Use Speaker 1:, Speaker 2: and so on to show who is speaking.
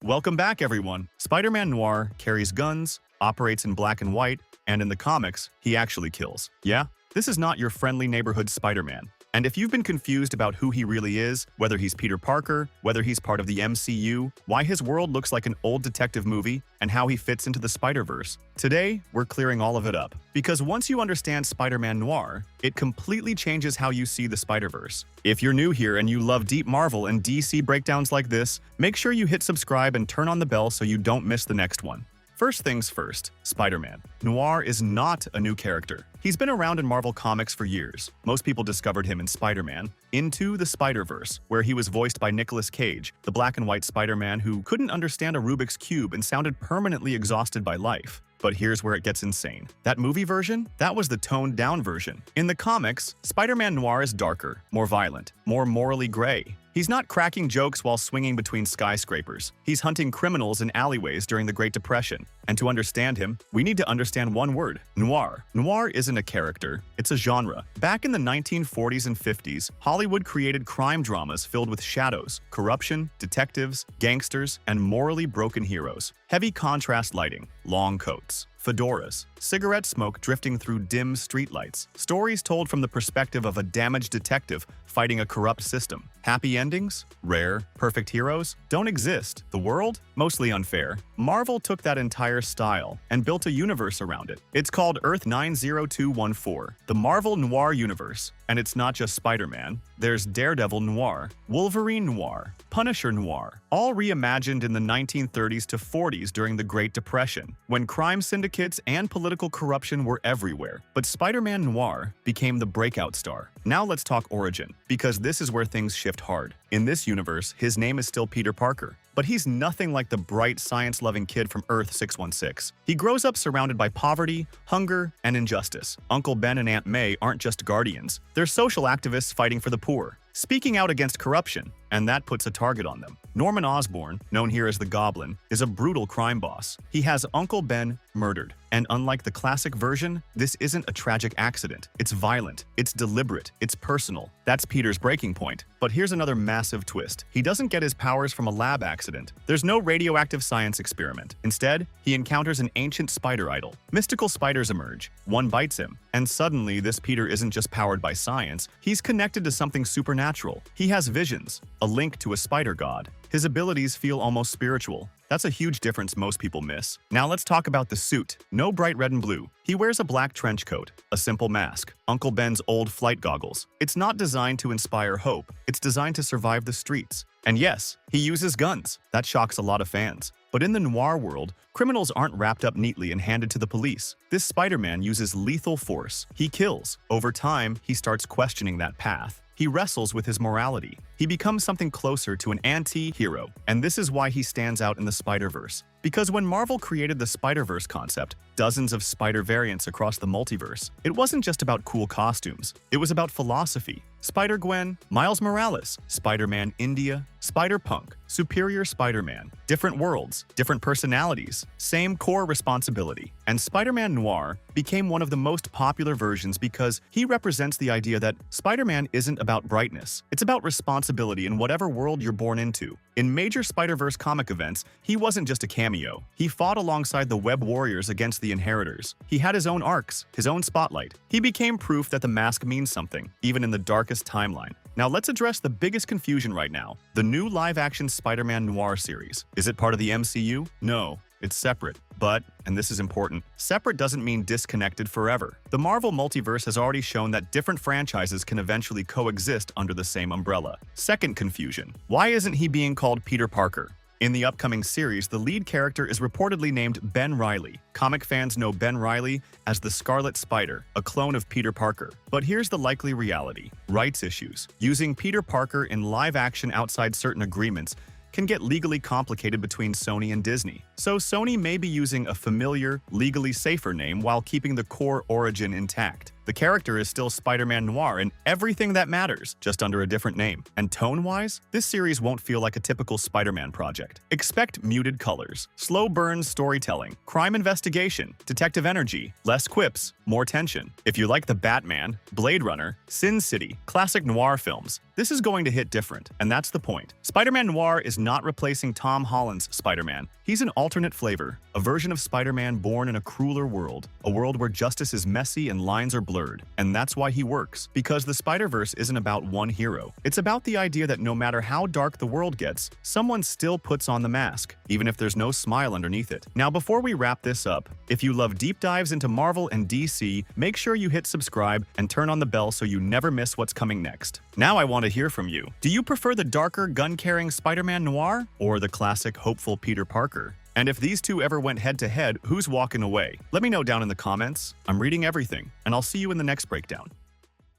Speaker 1: Welcome back, everyone. Spider-Man Noir carries guns, operates in black and white, and in the comics, he actually kills. Yeah? This is not your friendly neighborhood Spider-Man. And if you've been confused about who he really is, whether he's Peter Parker, whether he's part of the MCU, why his world looks like an old detective movie, and how he fits into the Spider-Verse, today we're clearing all of it up. Because once you understand Spider-Man Noir, it completely changes how you see the Spider-Verse. If you're new here and you love deep Marvel and DC breakdowns like this, make sure you hit subscribe and turn on the bell so you don't miss the next one. First things first, Spider-Man. Noir is not a new character. He's been around in Marvel Comics for years. Most people discovered him in Spider-Man Into the Spider-Verse, where he was voiced by Nicolas Cage, the black and white Spider-Man who couldn't understand a Rubik's Cube and sounded permanently exhausted by life. But here's where it gets insane. That movie version? That was the toned-down version. In the comics, Spider-Man Noir is darker, more violent, more morally gray. He's not cracking jokes while swinging between skyscrapers. He's hunting criminals in alleyways during the Great Depression. And to understand him, we need to understand one word: noir. Noir isn't a character, it's a genre. Back in the 1940s and 50s, Hollywood created crime dramas filled with shadows, corruption, detectives, gangsters, and morally broken heroes. Heavy contrast lighting, long coats, fedoras, cigarette smoke drifting through dim streetlights, stories told from the perspective of a damaged detective fighting a corrupt system. Happy endings? Rare. Perfect heroes? Don't exist. The world? Mostly unfair. Marvel took that entire style and built a universe around it. It's called Earth 90214, the Marvel Noir Universe. And it's not just Spider-Man. There's Daredevil Noir, Wolverine Noir, Punisher Noir, all reimagined in the 1930s to 40s during the Great Depression, when crime syndicates and political corruption were everywhere. But Spider-Man Noir became the breakout star. Now let's talk origin, because this is where things shift hard. In this universe, his name is still Peter Parker, but he's nothing like the bright, science-loving kid from Earth 616. He grows up surrounded by poverty, hunger, and injustice. Uncle Ben and Aunt May aren't just guardians. They're social activists fighting for the poor, speaking out against corruption, and that puts a target on them. Norman Osborn, known here as the Goblin, is a brutal crime boss. He has Uncle Ben murdered. And unlike the classic version, this isn't a tragic accident. It's violent, it's deliberate, it's personal. That's Peter's breaking point. But here's another massive twist. He doesn't get his powers from a lab accident. There's no radioactive science experiment. Instead, he encounters an ancient spider idol. Mystical spiders emerge. One bites him. And suddenly, this Peter isn't just powered by science. He's connected to something supernatural. He has visions, a link to a spider god. His abilities feel almost spiritual. That's a huge difference most people miss. Now let's talk about the suit. No bright red and blue. He wears a black trench coat, a simple mask, Uncle Ben's old flight goggles. It's not designed to inspire hope. It's designed to survive the streets. And yes, he uses guns. That shocks a lot of fans. But in the noir world, criminals aren't wrapped up neatly and handed to the police. This Spider-Man uses lethal force. He kills. Over time, he starts questioning that path. He wrestles with his morality. He becomes something closer to an anti-hero, and this is why he stands out in the Spider-Verse. Because when Marvel created the Spider-Verse concept, dozens of spider variants across the multiverse, it wasn't just about cool costumes. It was about philosophy. Spider-Gwen, Miles Morales, Spider-Man India, Spider-Punk, Superior Spider-Man, different worlds, different personalities, same core responsibility. And Spider-Man Noir became one of the most popular versions because he represents the idea that Spider-Man isn't about brightness. It's about responsibility in whatever world you're born into. In major Spider-Verse comic events, he wasn't just a cameo. He fought alongside the Web Warriors against the Inheritors. He had his own arcs, his own spotlight. He became proof that the mask means something, even in the darkest timeline. Now let's address the biggest confusion right now. The new live-action Spider-Man Noir series. Is it part of the MCU? No, it's separate. But, and this is important, separate doesn't mean disconnected forever. The Marvel multiverse has already shown that different franchises can eventually coexist under the same umbrella. Second confusion. Why isn't he being called Peter Parker? In the upcoming series, the lead character is reportedly named Ben Reilly. Comic fans know Ben Reilly as the Scarlet Spider, a clone of Peter Parker. But here's the likely reality. Rights issues. Using Peter Parker in live action outside certain agreements can get legally complicated between Sony and Disney. So Sony may be using a familiar, legally safer name while keeping the core origin intact. The character is still Spider-Man Noir in everything that matters, just under a different name. And tone-wise, this series won't feel like a typical Spider-Man project. Expect muted colors, slow burn storytelling, crime investigation, detective energy, less quips, more tension. If you like the Batman, Blade Runner, Sin City, classic noir films, this is going to hit different, and that's the point. Spider-Man Noir is not replacing Tom Holland's Spider-Man. He's an alternate flavor, a version of Spider-Man born in a crueler world, a world where justice is messy and lines are blurred. And that's why he works, because the Spider-Verse isn't about one hero. It's about the idea that no matter how dark the world gets, someone still puts on the mask, even if there's no smile underneath it. Now, before we wrap this up, if you love deep dives into Marvel and DC, make sure you hit subscribe and turn on the bell so you never miss what's coming next. Now I want to hear from you. Do you prefer the darker, gun-carrying Spider-Man Noir or the classic, hopeful Peter Parker? And if these two ever went head-to-head, who's walking away? Let me know down in the comments. I'm reading everything, and I'll see you in the next breakdown.